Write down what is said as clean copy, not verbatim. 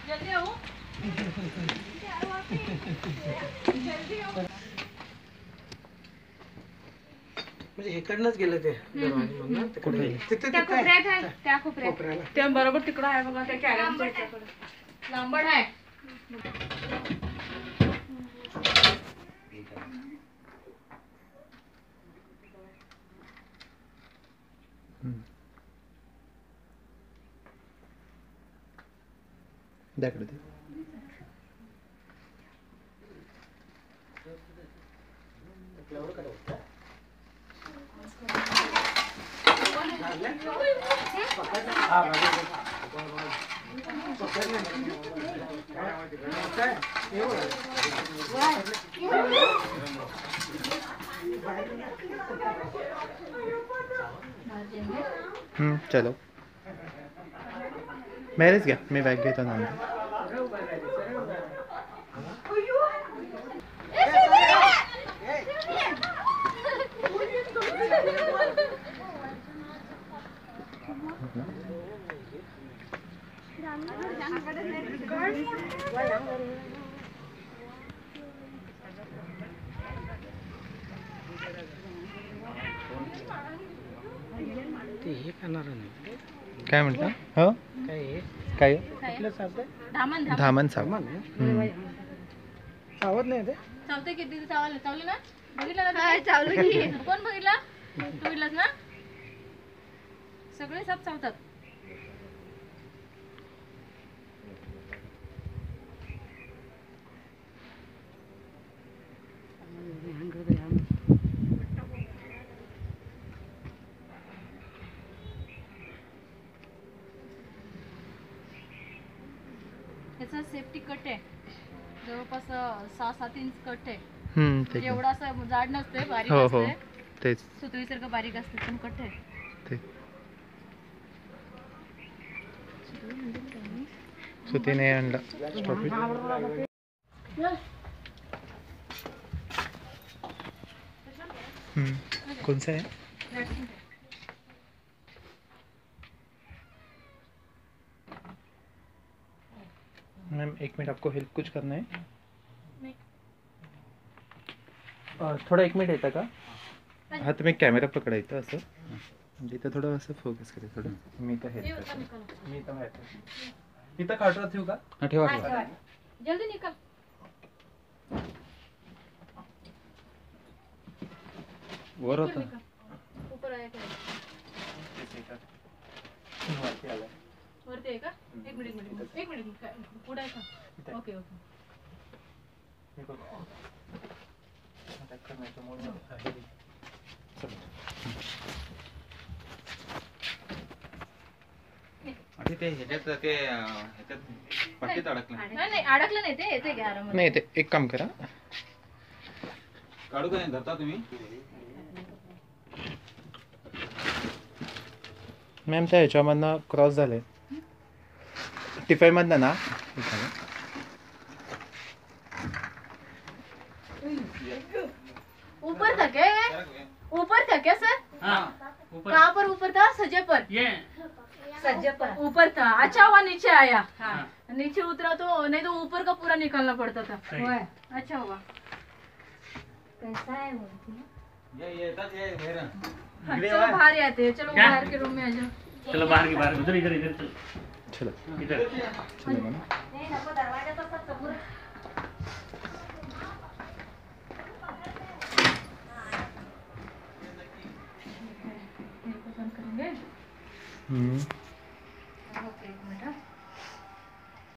जल्दी आओ। म्हणजे इकडनंच गेलं ते त्या कोपऱ्यात आहे, त्या कोपऱ्यात त्या बरोबर तिकडं आहे बघा त्या कॅरमच्या ह्याच्याकडे लांबड आहे. दाखवते ते चलो मैरिज घ्या मी बॅग घेतो ना. ते हे करणार नाही काय म्हटलं? हो काय कुठलं सावत धामण धामण सामान सावत नाही ते चालतंय किती चावलं चावलं ना बघितलं ना चावलं की कोण बघितलं तू बघितलंस ना सगळे साप चावतात. त्याचा सेफ्टी कट आहे जवळपास 6-7 इंच कट आहे. ते एवढा असं जाड नसते बारीक हो असते तेच सुतळीसारखं बारीक असते पण कट आहे ते सुतीने आणला स्टॉप इट. कौन सा है? मैम 1 मिनट आपको हेल्प कुछ करना है? नहीं. थोडा 1 मिनिट येता का? हा तुम्ही कॅमेरा पकडायचा असं म्हणजे इथं थोडं असं फोकस करायचं थोडं. मी इथं हेल्प करतो. मी इथं बाहेर इथं काढरा ठेवू का? हा ठेवा ठेवा. जल्दी निकल. वर होता ऊपर आहे काय? वरती आला. वरती आहे का? एक मिनिट पुढे आहे का? Okay okay. हे बघ अटॅक करण्याच्या मोड आहे. चल आणि ते ह्याच्यात पट्टीत अडकलं नाही अडकलं नाही ते येते घ्या आरामात. नाही ते एक काम करा काढू काय धरता तुम्ही मॅम त्या ह्याच्यामधनं क्रॉस झाले टिफाईमधनं ना. ऊपर था क्या सर? कहाँ पर ऊपर था? सजे पर सज्जे पर ऊपर था. अच्छा हुआ नीचे आया. नीचे उतरा तो नहीं तो ऊपर का पूरा निकालना पड़ता था. अच्छा हुआ. कैसा है ये चलो बाहर आते हैं. चलो बाहर के रूम में आ जाओ. चलो बाहर इधर इधर इधर चलो इधर चलो मैम. नहीं नको दरवाजा तो सब समोर. करेंगे.